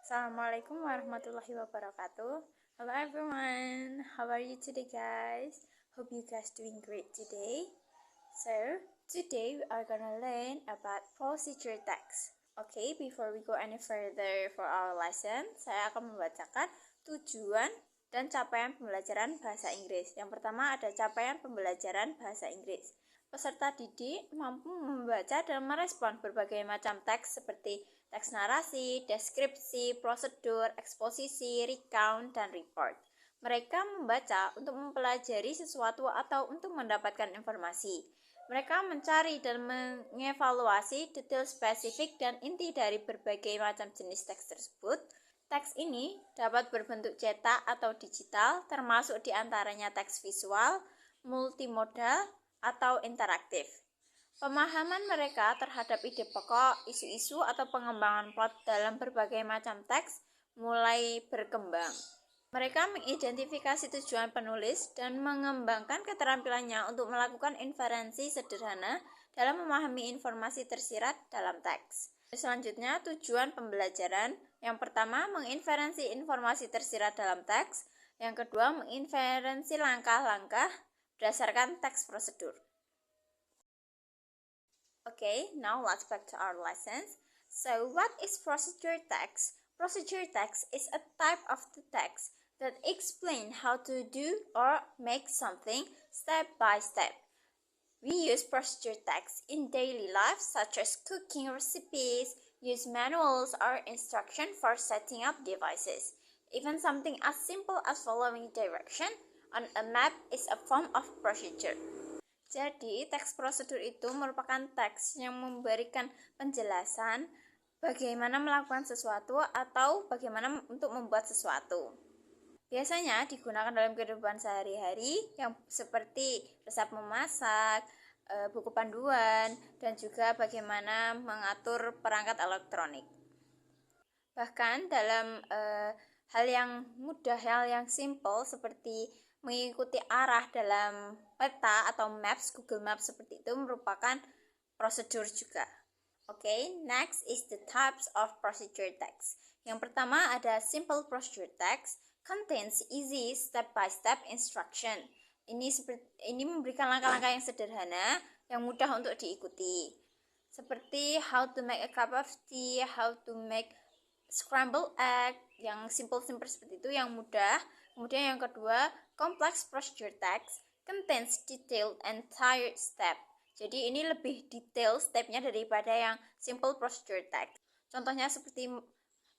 Assalamualaikum warahmatullahi wabarakatuh. Hello everyone, how are you today guys? Hope you guys doing great today. So, today we are gonna learn about procedure text. Okay, before we go any further for our lesson, saya akan membacakan tujuan dan capaian pembelajaran bahasa Inggris. Yang pertama ada capaian pembelajaran bahasa Inggris. Peserta didik mampu membaca dan merespon berbagai macam teks seperti teks narasi, deskripsi, prosedur, eksposisi, recount, dan report. Mereka membaca untuk mempelajari sesuatu atau untuk mendapatkan informasi. Mereka mencari dan mengevaluasi detail spesifik dan inti dari berbagai macam jenis teks tersebut. Teks ini dapat berbentuk cetak atau digital, termasuk diantaranya teks visual, multimodal, atau interaktif. Pemahaman mereka terhadap ide pokok, isu-isu, atau pengembangan plot dalam berbagai macam teks mulai berkembang. Mereka mengidentifikasi tujuan penulis dan mengembangkan keterampilannya untuk melakukan inferensi sederhana dalam memahami informasi tersirat dalam teks. Selanjutnya, tujuan pembelajaran. Yang pertama, menginferensi informasi tersirat dalam teks. Yang kedua, menginferensi langkah-langkah berdasarkan teks prosedur. Okay, now let's back to our lessons. So, what is procedure text? Procedure text is a type of the text that explain how to do or make something step by step. We use procedure text in daily life such as cooking recipes, use manuals or instruction for setting up devices. Even something as simple as following direction on a map is a form of procedure. Jadi, teks prosedur itu merupakan teks yang memberikan penjelasan bagaimana melakukan sesuatu atau bagaimana untuk membuat sesuatu. Biasanya digunakan dalam kehidupan sehari-hari yang seperti resep memasak, buku panduan, dan juga bagaimana mengatur perangkat elektronik. Bahkan dalam hal yang mudah, hal yang simple seperti mengikuti arah dalam peta atau maps, Google Maps seperti itu merupakan prosedur juga. Okay, next is the types of procedure text. Yang pertama ada simple procedure text, contains easy step-by-step instruction. Ini memberikan langkah-langkah yang sederhana, yang mudah untuk diikuti. Seperti how to make a cup of tea, how to make scrambled egg, yang simple-simple seperti itu, yang mudah. Kemudian yang kedua, complex procedure text contains detailed and tired step. Jadi ini lebih detail stepnya daripada yang simple procedure text. Contohnya seperti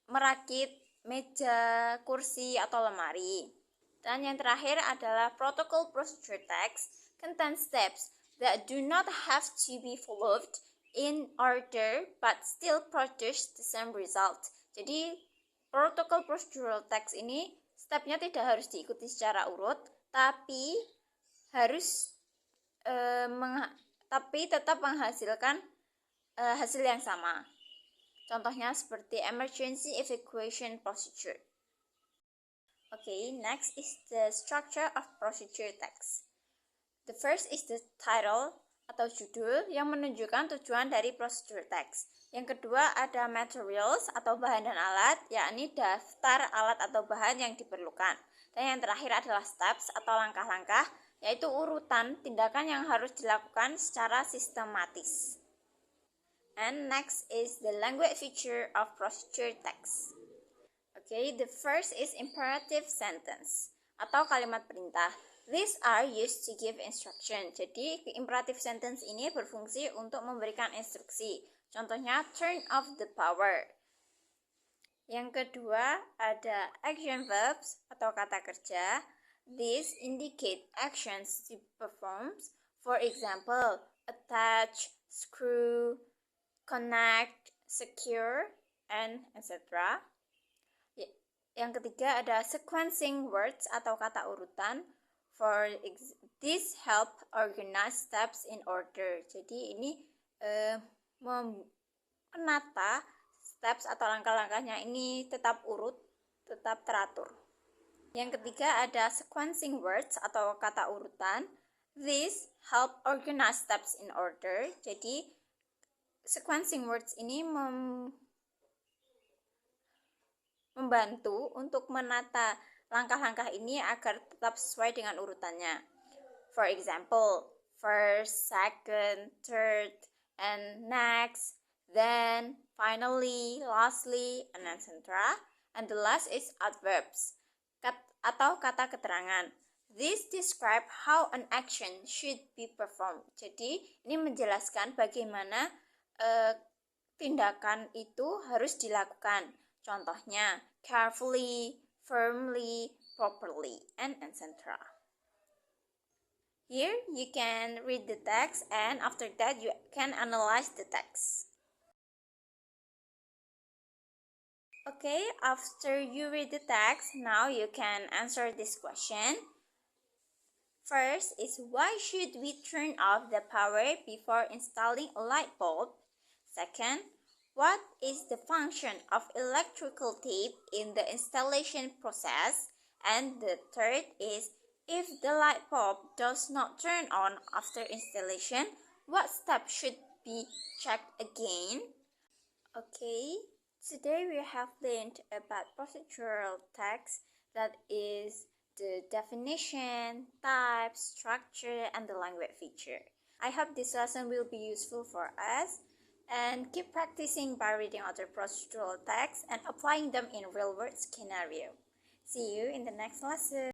merakit meja, kursi, atau lemari. Dan yang terakhir adalah protocol procedure text contains steps that do not have to be followed in order but still produce the same result. Jadi protocol procedural text ini stepnya tidak harus diikuti secara urut, tapi harus tetap menghasilkan hasil yang sama. Contohnya seperti emergency evacuation procedure. Okay, next is the structure of procedure text. The first is the title atau judul yang menunjukkan tujuan dari procedure text. Yang kedua ada materials atau bahan dan alat, yakni daftar alat atau bahan yang diperlukan. Dan yang terakhir adalah steps atau langkah-langkah, yaitu urutan tindakan yang harus dilakukan secara sistematis. And next is the language feature of procedure text. Okay, the first is imperative sentence atau kalimat perintah. These are used to give instruction. Jadi, imperative sentence ini berfungsi untuk memberikan instruksi. Contohnya, turn off the power. Yang kedua, ada action verbs atau kata kerja. These indicate actions to perform. For example, attach, screw, connect, secure, and etc. Yang ketiga ada sequencing words atau kata urutan. For this help organize steps in order. Jadi ini menata steps atau langkah-langkahnya ini tetap urut, tetap teratur. Yang ketiga ada sequencing words atau kata urutan. This help organize steps in order. Jadi sequencing words ini membantu untuk menata langkah-langkah ini agar tetap sesuai dengan urutannya. For example, first, second, third, and next, then, finally, lastly, and etc. And the last is adverbs atau kata keterangan. This describe how an action should be performed. Jadi, ini menjelaskan bagaimana tindakan itu harus dilakukan. Contohnya, carefully, firmly, properly, and etc. Here you can read the text, and after that you can analyze the text. Okay, after you read the text, now you can answer this question. First is, why should we turn off the power before installing a light bulb? Second, what is the function of electrical tape in the installation process? And the third is, if the light bulb does not turn on after installation, what steps should be checked again? Okay, today we have learned about procedural text, that is the definition, type, structure, and the language feature. I hope this lesson will be useful for us, and keep practicing by reading other procedural texts and applying them in real-world scenario. See you in the next lesson.